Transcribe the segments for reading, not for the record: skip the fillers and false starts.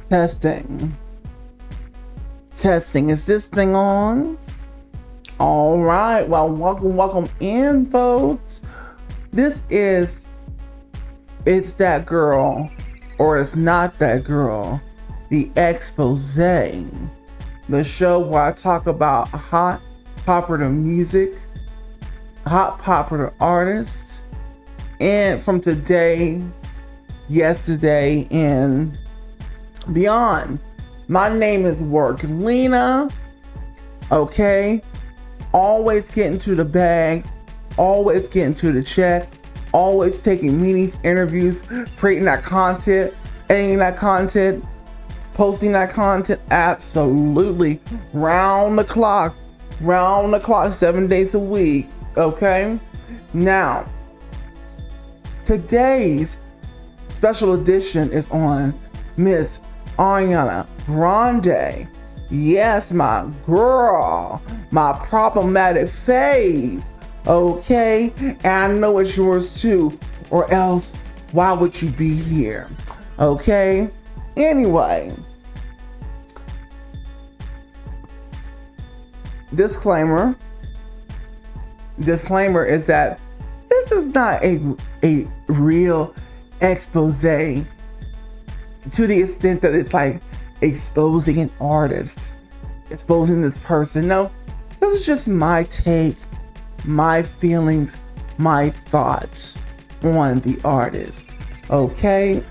Testing. Testing. Is this thing on? All right. Well, welcome in, folks. This is It's That Girl or It's Not That Girl, the expose. The show where I talk about hot, popular music, hot, popular artists, and from today, yesterday, and beyond. My name is Work Lena. Okay. Always getting to the bag, always getting to the check, always taking meetings, interviews, creating that content, editing that content, posting that content, absolutely round the clock, 7 days a week. Okay. Now, today's special edition is on Miss ARIANA Grande. Yes, my girl, my problematic fave. Okay, and I know it's yours too, or else why would you be here? Okay, anyway, disclaimer is that this is not a real expose to the extent that it's like exposing an artist, exposing this person. No, this is just my take, my feelings, my thoughts on the artist. Okay,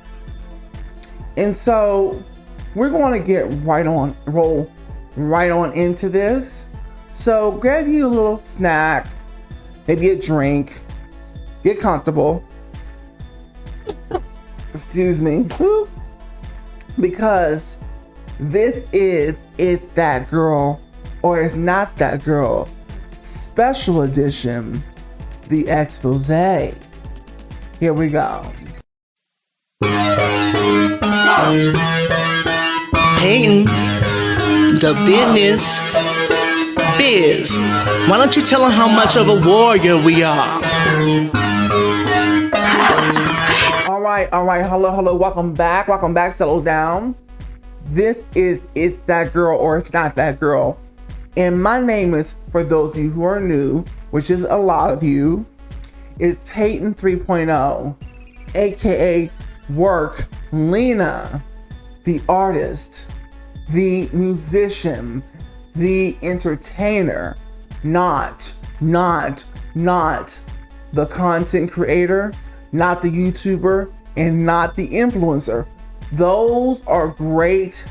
and so we're going to roll right on into this. So grab you a little snack, maybe a drink, get comfortable. Excuse me. Because this is It's That Girl or It's Not That Girl, special edition, the expose. Here we go. Peyton, the business biz. Why don't you tell them how much of a warrior we are? All right. Hello. Welcome back. Settle down. This is It's That Girl or It's Not That Girl. And my name is, for those of you who are new, which is a lot of you, is Peyton 3.0, aka Work Lena, the artist, the musician, the entertainer, not the content creator, not the YouTuber, and not the influencer. Those are great.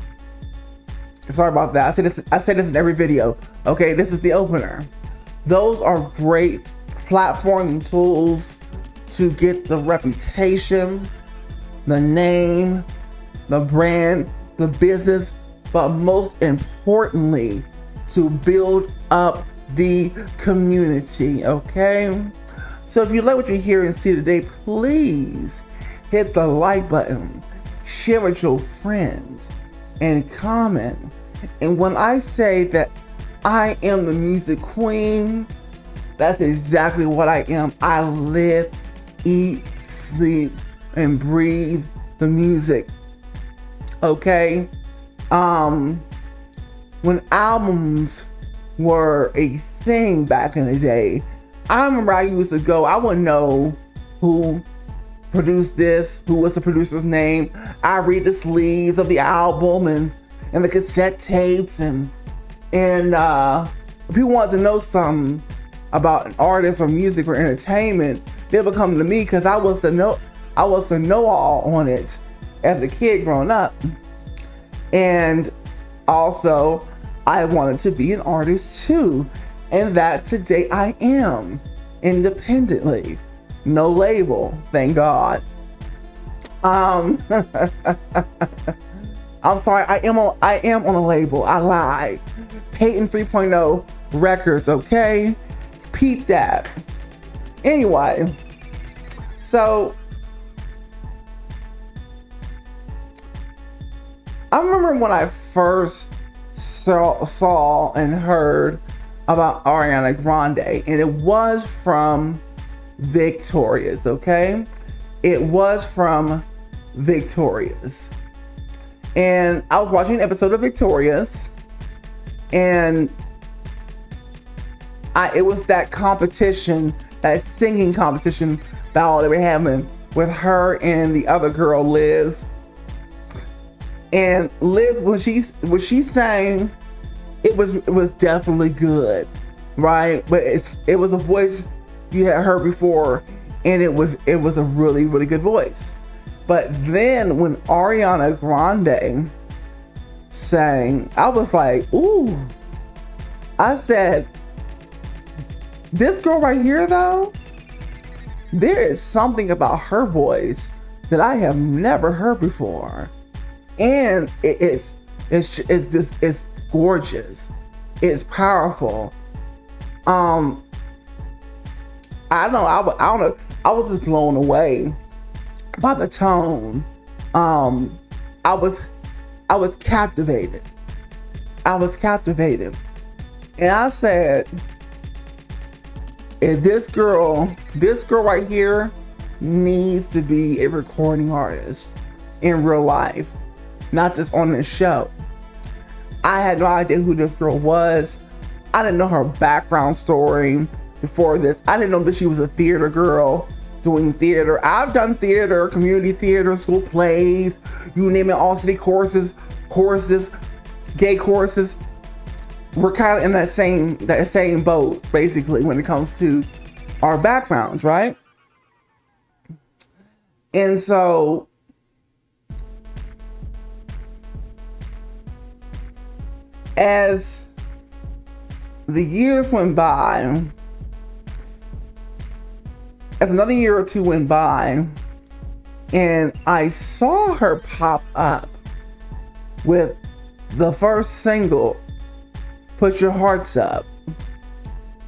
Sorry about that. I say this in every video. Okay, this is the opener. Those are great platforms and tools to get the reputation, the name, the brand, the business, but most importantly, to build up the community. Okay? So if you like what you hear and see today, please hit the like button, share with your friends, and comment. And when I say that I am the music queen, that's exactly what I am. I live, eat, sleep, and breathe the music. Okay? When albums were a thing back in the day, I remember I used to go, I wouldn't know who produced this, who was the producer's name. I read the sleeves of the album and the cassette tapes, and if people wanted to know something about an artist or music or entertainment, they would come to me because I was the know-all on it as a kid growing up. And also, I wanted to be an artist too. And that today I am, independently, no label, thank God. I'm sorry, I am on a label. I lied. Peyton 3.0 Records, okay? Peep that. Anyway, so I remember when I first saw and heard about Ariana Grande, and it was from Victorious, okay? It was from Victorious. And I was watching an episode of Victorious, and it was that competition, that singing competition battle that we're having with her and the other girl, Liz. And Liz, when she sang, it was definitely good, right? But it was a voice you had heard before, and it was a really, really good voice. But then when Ariana Grande sang, I was like, ooh. I said, this girl right here though, there is something about her voice that I have never heard before. And it's gorgeous. It's powerful. I don't know. I was just blown away by the tone. I was captivated. And I said, if this girl right here needs to be a recording artist in real life, not just on this show. I had no idea who this girl was. I didn't know her background story before this. I didn't know that she was a theater girl doing theater. I've done theater, community theater, school plays, you name it, all city courses, gay courses. We're kind of in that same boat, basically, when it comes to our backgrounds, right? And so as the years went by, as another year or two went by, and I saw her pop up with the first single, Put Your Hearts Up.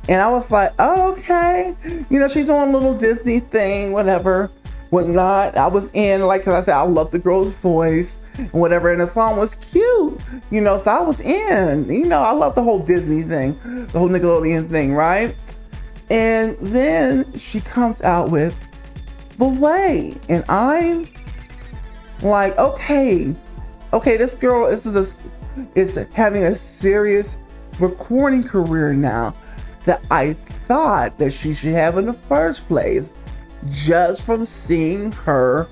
And I was like, oh, okay. You know, she's doing a little Disney thing, whatever, whatnot. I was in, like, cause I said, I love the girl's voice and whatever. And the song was cute, you know, so I was in, you know, I love the whole Disney thing, the whole Nickelodeon thing, right? And then she comes out with The Way. And I'm like, okay, this girl is having a serious recording career now that I thought that she should have in the first place, just from seeing her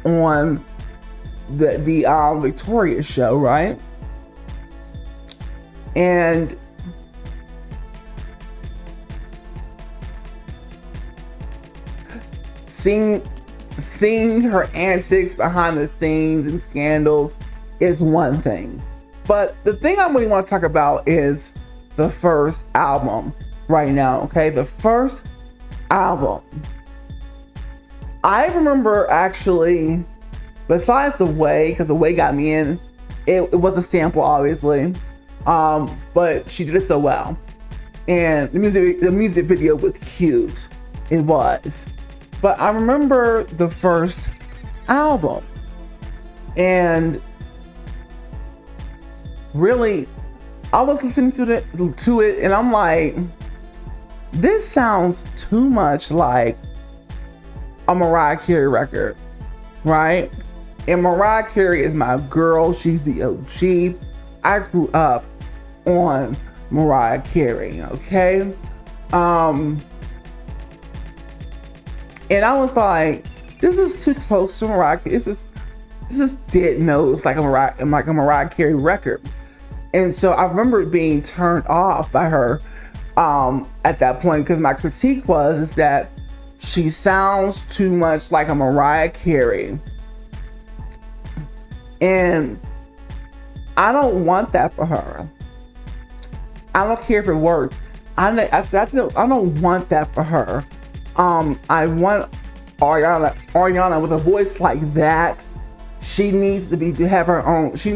on the Victorious show, right? And seeing her antics behind the scenes and scandals is one thing. But the thing I really want to talk about is the first album right now, okay? The first album. I remember actually, besides The Way, because The Way got me in, it was a sample, obviously, but she did it so well. And the music video was cute. It was. But I remember the first album, and really, I was listening to it, and I'm like, this sounds too much like a Mariah Carey record, right? And Mariah Carey is my girl. She's the OG. I grew up on Mariah Carey, okay? And I was like, this is too close to Mariah Carey. This is dead notes like a Mariah Carey record. And so I remember being turned off by her at that point, because my critique is that she sounds too much like a Mariah Carey. And I don't want that for her. I don't care if it works. I don't want that for her. I want Ariana with a voice like that. She needs to have her own. She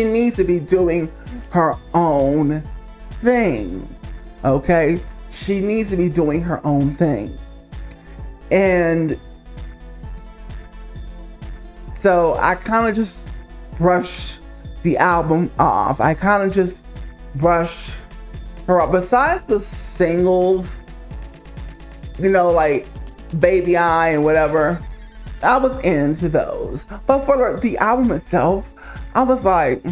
needs to be doing her own thing. Okay? She needs to be doing her own thing. And so I kind of just brushed the album off. I kind of just brushed her off. Besides the singles, you know, like Baby I and whatever, I was into those. But for the album itself, I was like,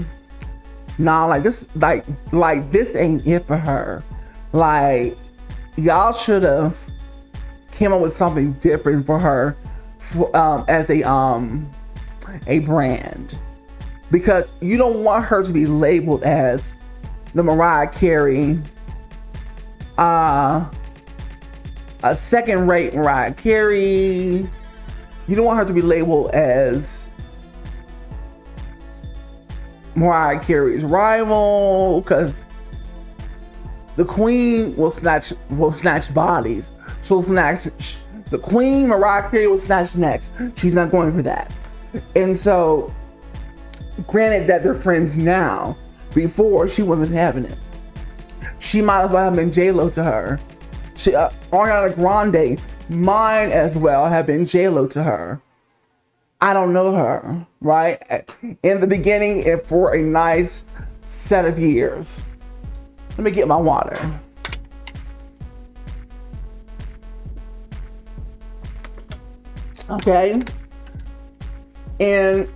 nah, like this, like this ain't it for her. Like, y'all should have came up with something different for her, as a brand, because you don't want her to be labeled as the Mariah Carey, a second-rate Mariah Carey. You don't want her to be labeled as Mariah Carey's rival, because the queen will snatch bodies. She'll snatch, the queen, Mariah Carey, will snatch necks. She's not going for that. And so, granted that they're friends now, before she wasn't having it. She might as well have been J-Lo to her. Ariana Grande might as well have been J-Lo to her. I don't know her, right? In the beginning and for a nice set of years. Let me get my water. Okay. And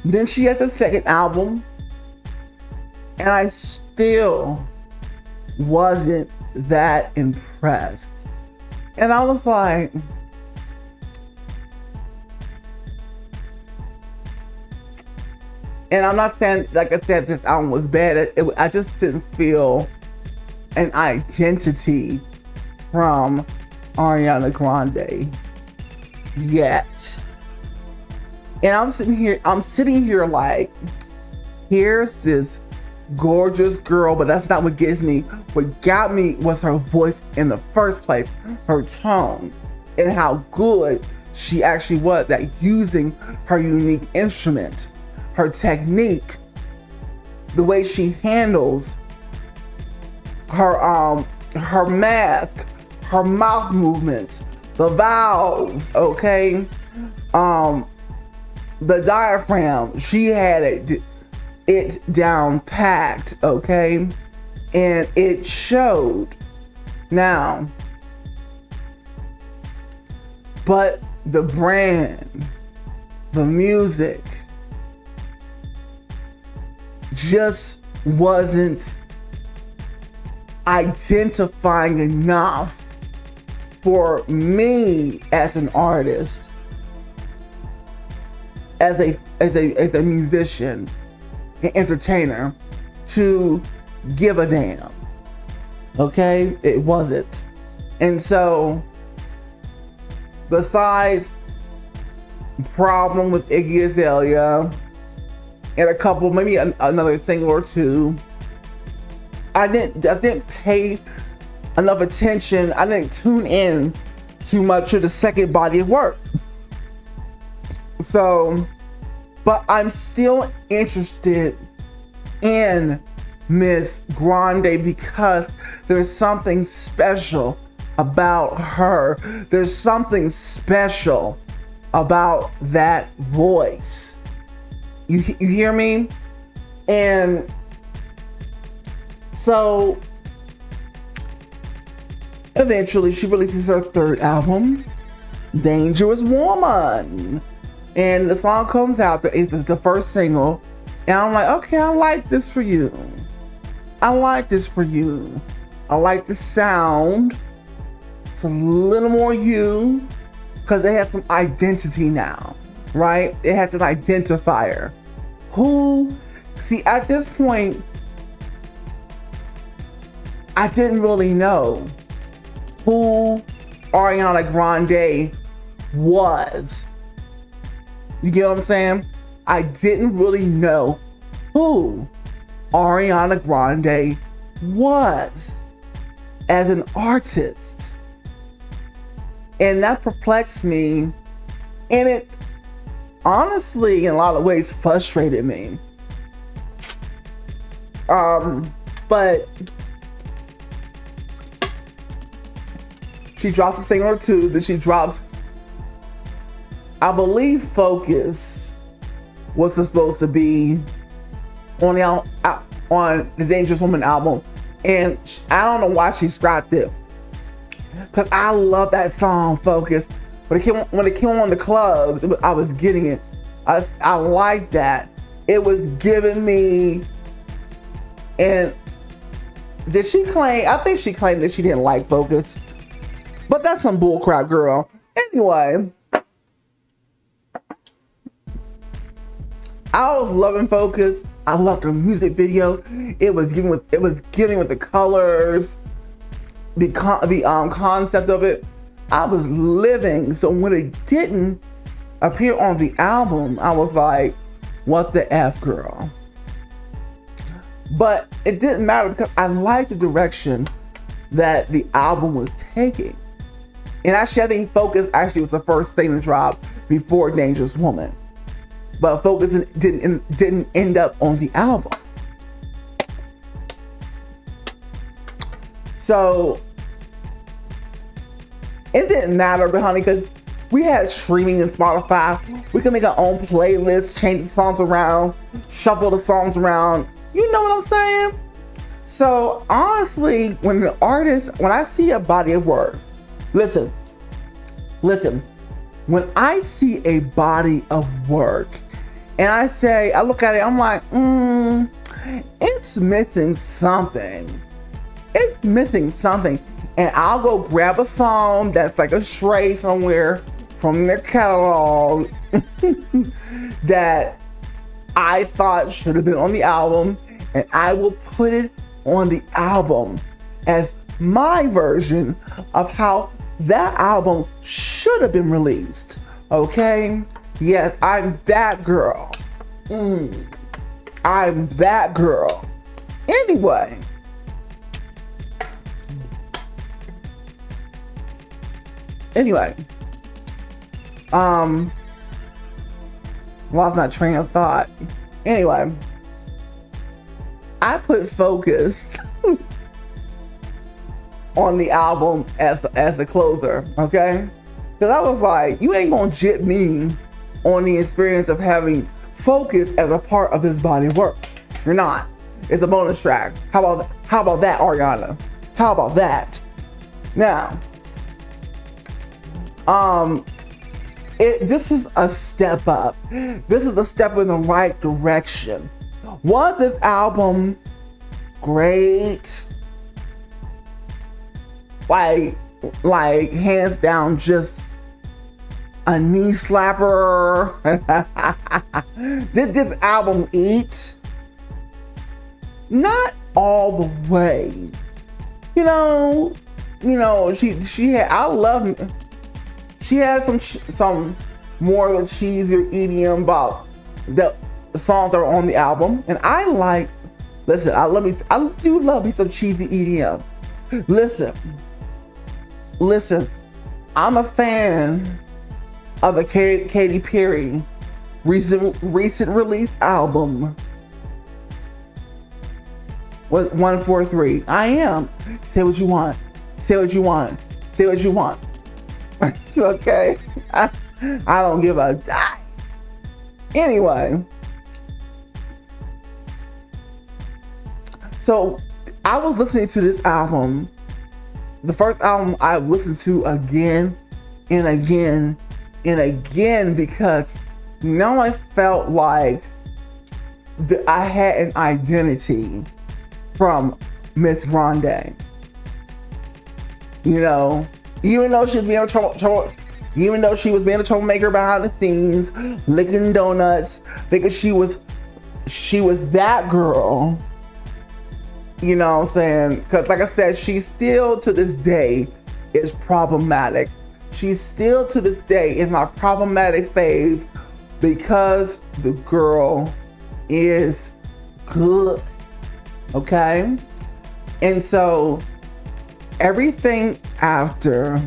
then she had the second album, and I still wasn't that impressed. And I was like, and I'm not saying, like I said, this album was bad. I just didn't feel an identity from Ariana Grande yet. And I'm sitting here like, here's this gorgeous girl, but that's not what gets me. What got me was her voice in the first place, her tone, and how good she actually was at using her unique instrument, her technique, the way she handles her mask, her mouth movements, the vowels, okay? The diaphragm, she had it down packed, okay? And it showed. Now, but the brand, the music, just wasn't identifying enough for me as an artist, as a musician, an entertainer, to give a damn. Okay? It wasn't. And so, besides problem with Iggy Azalea and a couple, maybe another single or two, I didn't pay enough attention. I didn't tune in too much to the second body of work. So, but I'm still interested in Miss Grande because there's something special about her. There's something special about that voice. You hear me? And so eventually she releases her third album, Dangerous Woman. And the song comes out, it's the first single. And I'm like, okay, I like this for you. I like this for you. I like the sound. It's a little more you, because it has some identity now, right? It has an identifier. See, at this point, I didn't really know who Ariana Grande was. You get what I'm saying? I didn't really know who Ariana Grande was as an artist. And that perplexed me. And it honestly, in a lot of ways, frustrated me. But she drops a single or two, then she drops, I believe, Focus was supposed to be on the Dangerous Woman album, and I don't know why she scrapped it, because I love that song, Focus. when it came on the clubs, I was getting it. I liked that. It was giving me. And did she claim? I think she claimed that she didn't like Focus, but that's some bullcrap, girl. Anyway, I was loving Focus. I loved the music video. It was giving with the colors, the concept of it. I was living. So when it didn't appear on the album, I was like, what the F, girl? But it didn't matter because I liked the direction that the album was taking. And actually, I think Focus actually was the first thing to drop before Dangerous Woman. But Focus didn't end up on the album. So it didn't matter, but honey, because we had streaming in Spotify. We can make our own playlist, change the songs around, shuffle the songs around. You know what I'm saying? So honestly, when I see a body of work, listen, when I see a body of work and I look at it, I'm like, it's missing something. It's missing something. And I'll go grab a song that's like a stray somewhere from their catalog that I thought should have been on the album, and I will put it on the album as my version of how that album should have been released. Okay? Yes, I'm that girl. I'm that girl. Anyway. Lost my train of thought. Anyway, I put Focus on the album as the closer, okay? Because I was like, you ain't gonna jit me on the experience of having Focus as a part of this body of work. You're not. It's a bonus track. How about that, Ariana? How about that? Now, this was a step up. This is a step in the right direction. Was this album great? Like hands down, just a knee slapper. Did this album eat? Not all the way. You know, she had. I love. She had some more of the cheesier EDM about the songs that are on the album, and I like. Listen, I do love me some cheesy EDM. Listen, I'm a fan of the Katy Perry recent release album with 143. I am. Say what you want. Say what you want. Say what you want. It's okay. I don't give a dime. Anyway, so I was listening to this album, the first album I listened to again and again and again, because now I felt like I had an identity from Miss Grande. You know, even though she was being a troublemaker behind the scenes, licking donuts, thinking she was that girl. You know what I'm saying? Because like I said, she still to this day is problematic. She still to this day is my problematic fave because the girl is good. Okay? And so everything after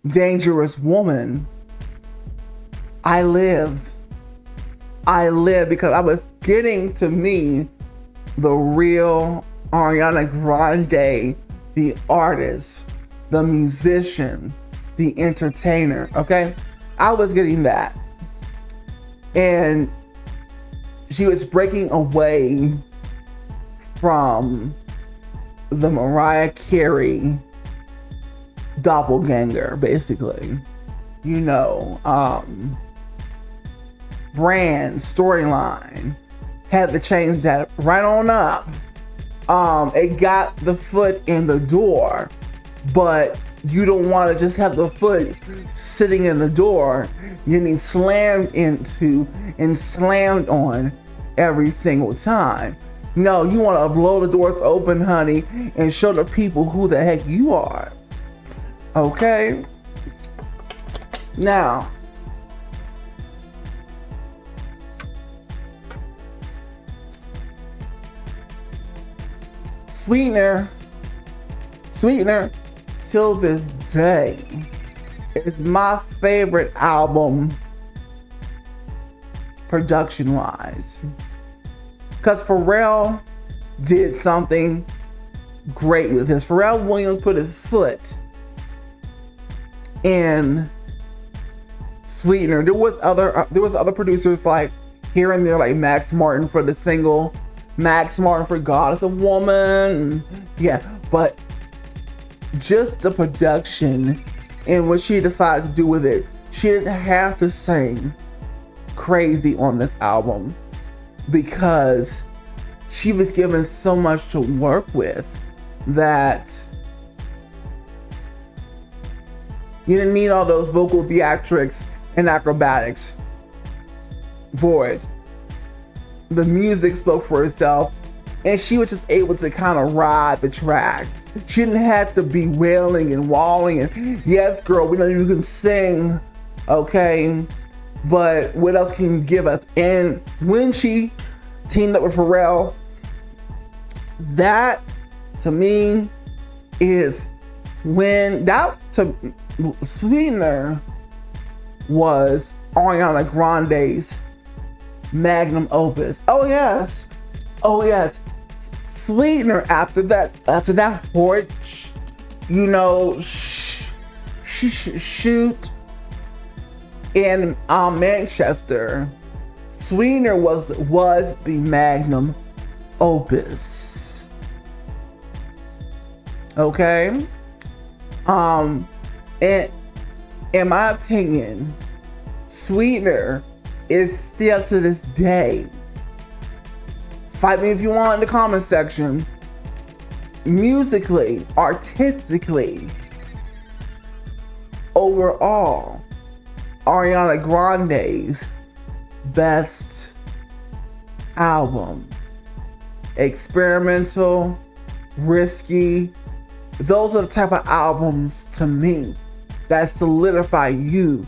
Dangerous Woman, I lived because I was getting to me the real Ariana Grande, the artist, the musician, the entertainer, okay? I was getting that. And she was breaking away from the Mariah Carey doppelganger, basically. You know, brand, storyline, had to change that right on up. It got the foot in the door, but you don't want to just have the foot sitting in the door. You need slammed into and slammed on every single time. No, you want to blow the doors open, honey, and show the people who the heck you are. Okay? Now, Sweetener, till this day, is my favorite album production-wise. Because Pharrell did something great with this. Pharrell Williams put his foot in Sweetener. There was other producers like here and there, like Max Martin for the single, Max Martin for God Is a Woman. Yeah, but just the production and what she decided to do with it. She didn't have to sing crazy on this album because she was given so much to work with that you didn't need all those vocal theatrics and acrobatics for it. The music spoke for itself, and she was just able to kind of ride the track. She didn't have to be wailing and walling and, yes, girl, we know you can sing, okay, but what else can you give us? And when she teamed up with Pharrell, that to me is when that to Sweetener was Ariana Grande's magnum opus. Oh yes. Sweetener after that horrid, you know, shoot in Manchester. Sweetener was the magnum opus. Okay. And in my opinion, Sweetener is still to this day. Fight me if you want in the comment section. Musically, artistically, overall, Ariana Grande's best album. Experimental, risky. Those are the type of albums to me that solidify you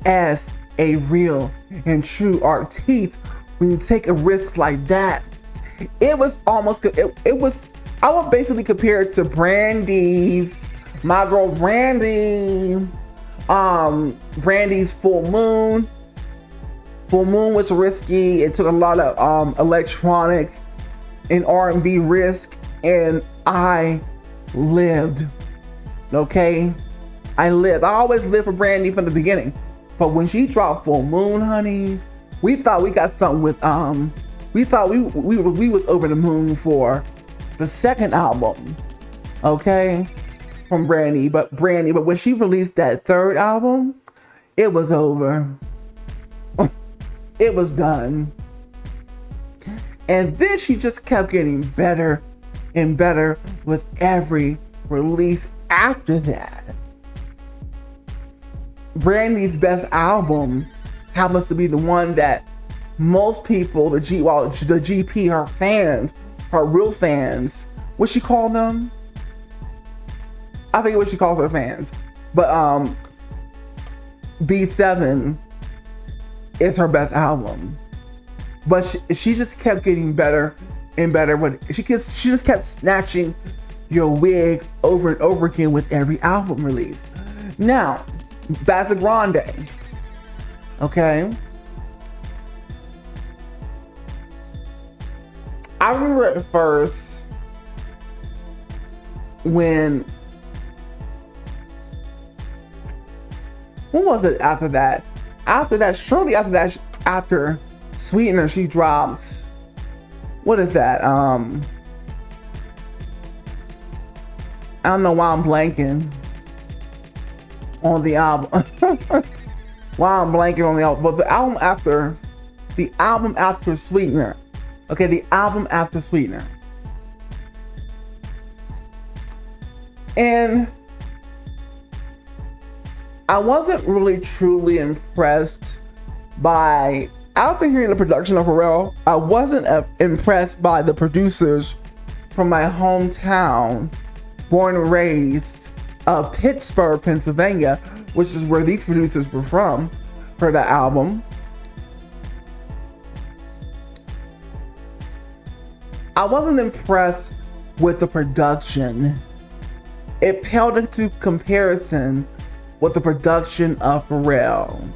as a real and true artiste. When you take a risk like that, it was almost, it was, I would basically compare it to Brandy's, my girl Brandy, Brandy's Full Moon. Full Moon was risky. It took a lot of electronic and R&B risk, and I lived. Okay, I lived. I always lived for Brandy from the beginning, but when she dropped Full Moon, honey, we thought we got something with we thought we was over the moon for the second album, okay, from Brandy. But when she released that third album, it was over. It was done. And then she just kept getting better and better with every release after that. Brandy's best album happens to be the one that most people, the GP, her fans, her real fans, what she call them? I forget what she calls her fans, but B7 is her best album. But she just kept getting better and better. But she just kept snatching your wig over and over again with every album release. Now, back to Grande. Okay. I remember at first when was it after that? Shortly after that, after Sweetener, she drops, what is that? I don't know why I'm blanking on the album. Why I'm blanking on the album, but the album after Sweetener. Okay, the album after Sweetener. And I wasn't really truly impressed by, after hearing the production of Pharrell, I wasn't impressed by the producers from my hometown, born and raised of Pittsburgh, Pennsylvania, which is where these producers were from for the album. I wasn't impressed with the production. It paled into comparison with the production of Pharrell.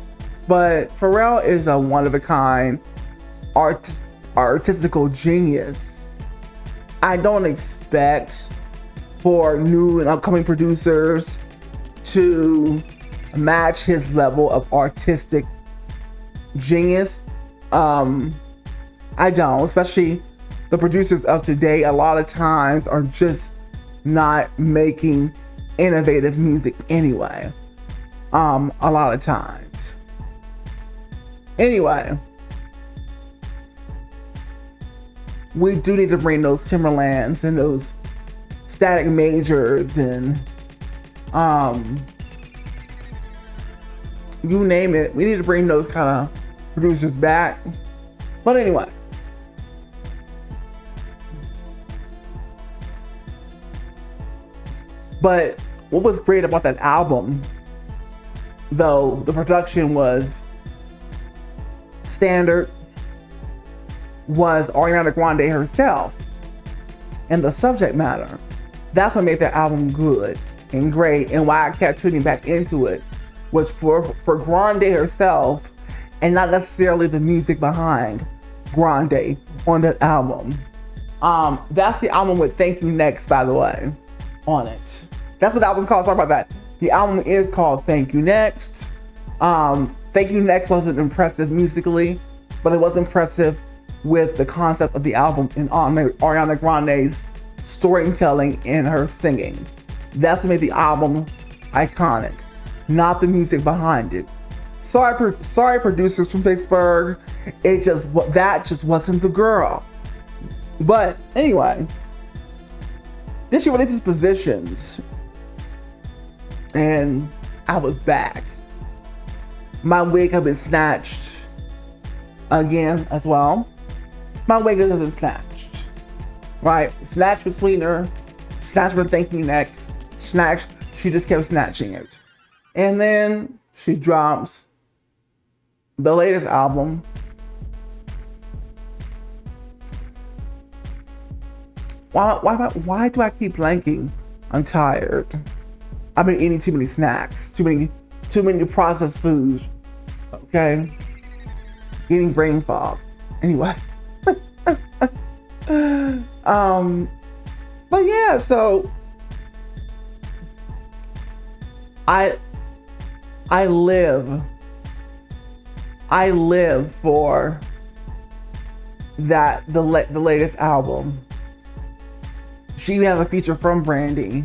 But Pharrell is a one-of-a-kind artistical genius. I don't expect for new and upcoming producers to match his level of artistic genius. I don't, especially the producers of today, a lot of times are just not making innovative music anyway. A lot of times. Anyway, we do need to bring those Timberlands and those Static Majors and you name it. We need to bring those kind of producers back. But anyway. But what was great about that album, though the production was standard, was Ariana Grande herself and the subject matter. That's what made that album good and great, and why I kept tuning back into it was for Grande herself and not necessarily the music behind Grande on that album. That's the album with Thank You Next, by the way, on it. That's what that was called. Sorry about that. The album is called Thank You Next. Thank You Next wasn't impressive musically, but it was impressive with the concept of the album and Ariana Grande's storytelling and her singing. That's what made the album iconic, not the music behind it. Sorry producers from Pittsburgh, that just wasn't the girl. But anyway, then she released his Positions, and I was back. My wig had been snatched again as well. My wig has been snatched, right? Snatched with Sweetener, snatched with Thank You Next, snatched. She just kept snatching it. And then she drops the latest album. Why do I keep blanking? I'm tired. I've been eating too many snacks, too many processed foods. Okay, getting brain fog. Anyway, but yeah. So I live for that the latest album. She has a feature from Brandy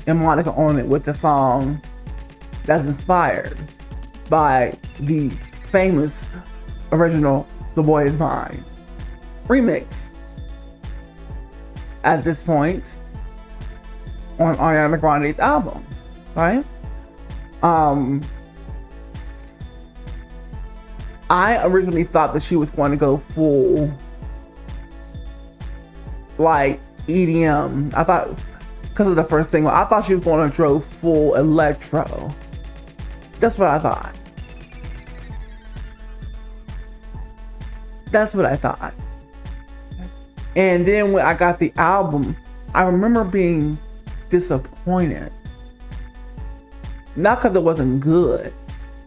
and Monica on it with the song that's inspired by the famous original The Boy Is Mine remix at this point on Ariana Grande's album, right? I originally thought that she was going to go full like EDM. I thought, because of the first single, I thought she was going to go full electro. That's what I thought. That's what I thought. And then when I got the album, I remember being disappointed. Not because it wasn't good,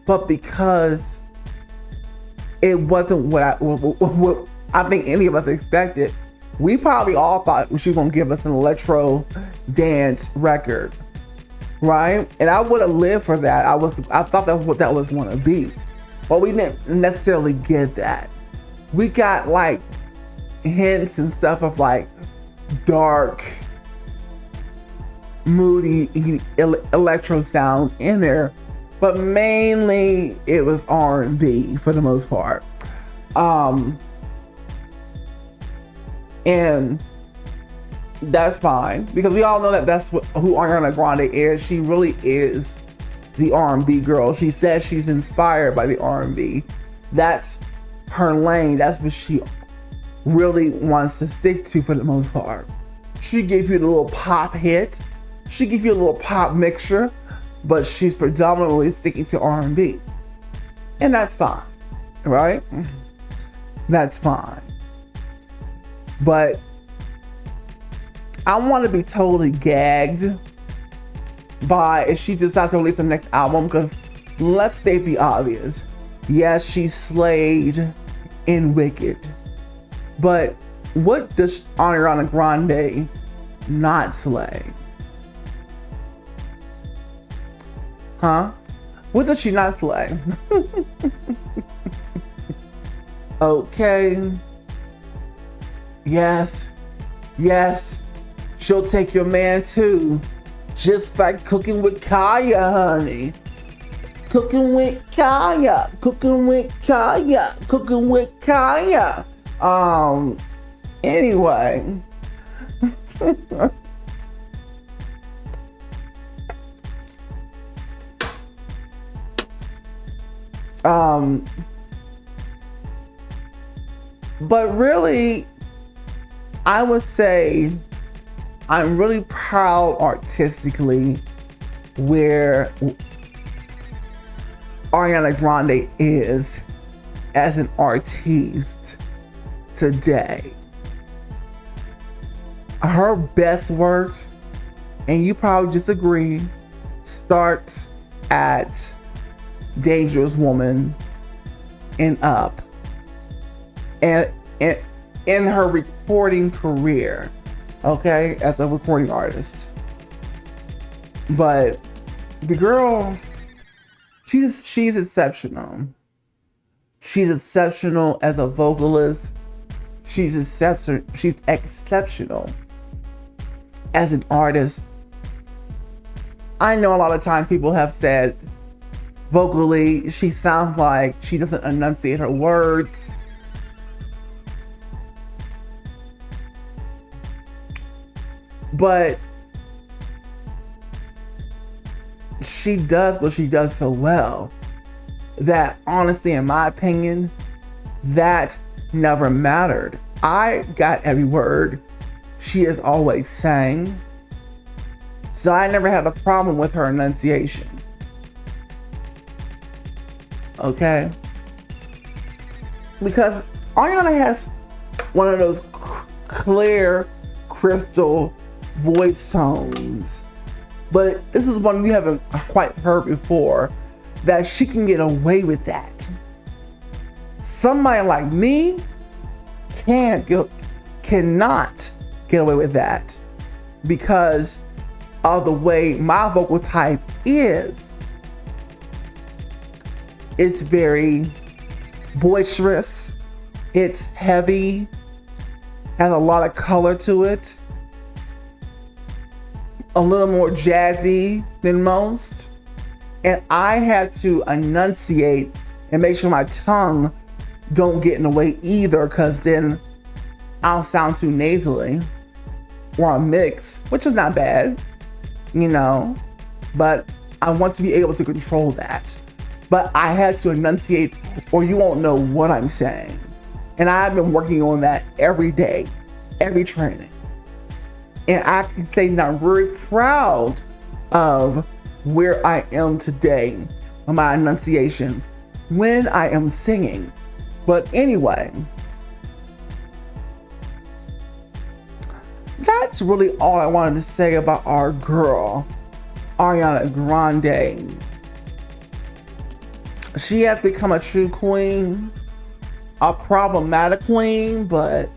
but because it wasn't what I think any of us expected. We probably all thought she was gonna give us an electro dance record, right? And I would have lived for that. I thought that's what that was gonna be, but we didn't necessarily get that. We got like hints and stuff of like dark moody electro sounds in there, but mainly it was R&B for the most part. And that's fine, because we all know that that's who Ariana Grande is. She really is the R&B girl. She says she's inspired by the R&B. That's her lane. That's what she really wants to stick to for the most part. She gives you the little pop hit. She gives you a little pop mixture, but she's predominantly sticking to R&B. And that's fine, right? That's fine. But I want to be totally gagged by if she decides to release the next album, because let's state the obvious. Yes, she slayed in Wicked, but what does Ariana Grande not slay? Huh? What does she not slay? Okay. Yes. She'll take your man too. Just like Cooking with Kaya, honey. Cooking with Kaya. Anyway. But really, I would say I'm really proud artistically where Ariana Grande is as an artiste today. Her best work, and you probably disagree, starts at Dangerous Woman and up. And in her recording career, okay, as a recording artist. But the girl, she's exceptional. She's exceptional as a vocalist. She's exceptional as an artist. I know a lot of times people have said vocally she sounds like she doesn't enunciate her words. But she does what she does so well that honestly, in my opinion, that never mattered. I got every word she has always sang, so I never had a problem with her enunciation. Okay? Because Ariana has one of those clear, crystal voice tones, but this is one we haven't quite heard before, that she can get away with that. Somebody like me cannot get away with that because of the way my vocal type is. It's very boisterous, it's heavy, has a lot of color to it, a little more jazzy than most. And I had to enunciate and make sure my tongue don't get in the way either, because then I'll sound too nasally or I'll mix, which is not bad, you know, but I want to be able to control that. But I had to enunciate or you won't know what I'm saying. And I've been working on that every day, every training. And I can say that I'm very proud of where I am today on my enunciation when I am singing. But anyway, that's really all I wanted to say about our girl, Ariana Grande. She has become a true queen, a problematic queen, but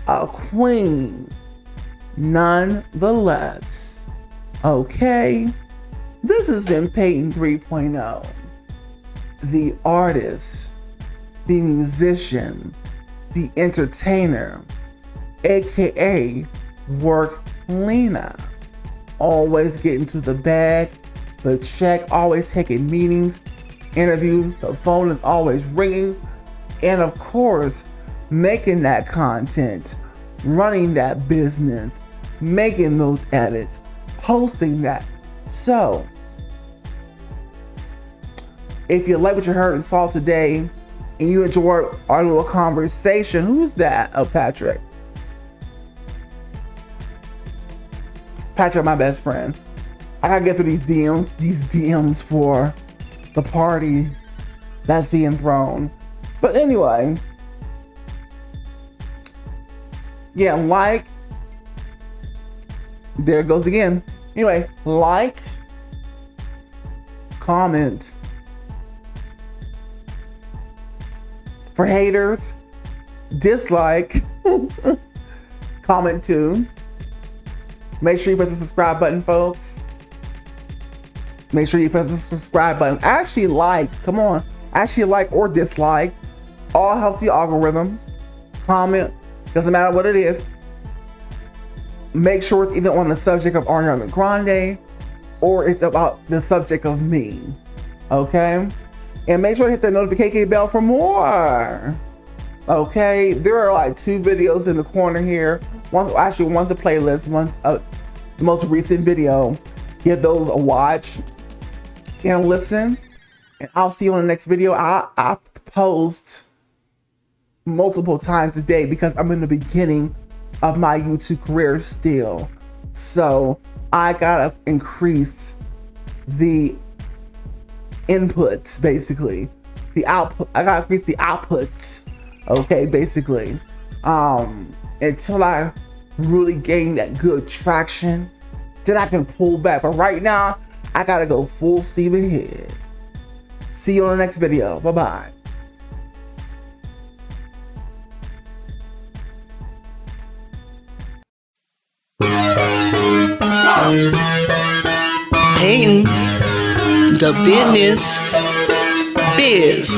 a queen nonetheless. Okay, this has been Peyton 3.0, the artist, the musician, the entertainer, aka Work Lena. always getting to the bag, the check, always taking meetings, interviews, the phone is always ringing, and of course, making that content, running that business, making those edits, posting that. So, if you like what you heard and saw today, and you enjoyed our little conversation, who's that? Oh, Patrick. Patrick, my best friend. I gotta get through these DMs for the party that's being thrown. But anyway, yeah, like, there it goes again. Anyway, like, comment. For haters, dislike, comment too. Make sure you press the subscribe button, folks. Make sure you press the subscribe button. Actually like, come on. Actually like or dislike. All helps the algorithm. Comment, doesn't matter what it is. Make sure it's either on the subject of Ariana Grande or it's about the subject of me. Okay? And make sure to hit the notification bell for more. Okay? There are like 2 videos in the corner here. One's a playlist, one's the most recent video. Give those a watch and listen. And I'll see you on the next video. I post multiple times a day because I'm in the beginning of my YouTube career still. So I gotta increase the inputs, basically. The output. I gotta increase the output. Okay, basically. Until I really gain that good traction, then I can pull back. But right now, I gotta go full steam ahead. See you on the next video. Bye-bye. Painting the business biz.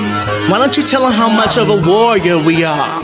Why don't you tell them how much of a warrior we are?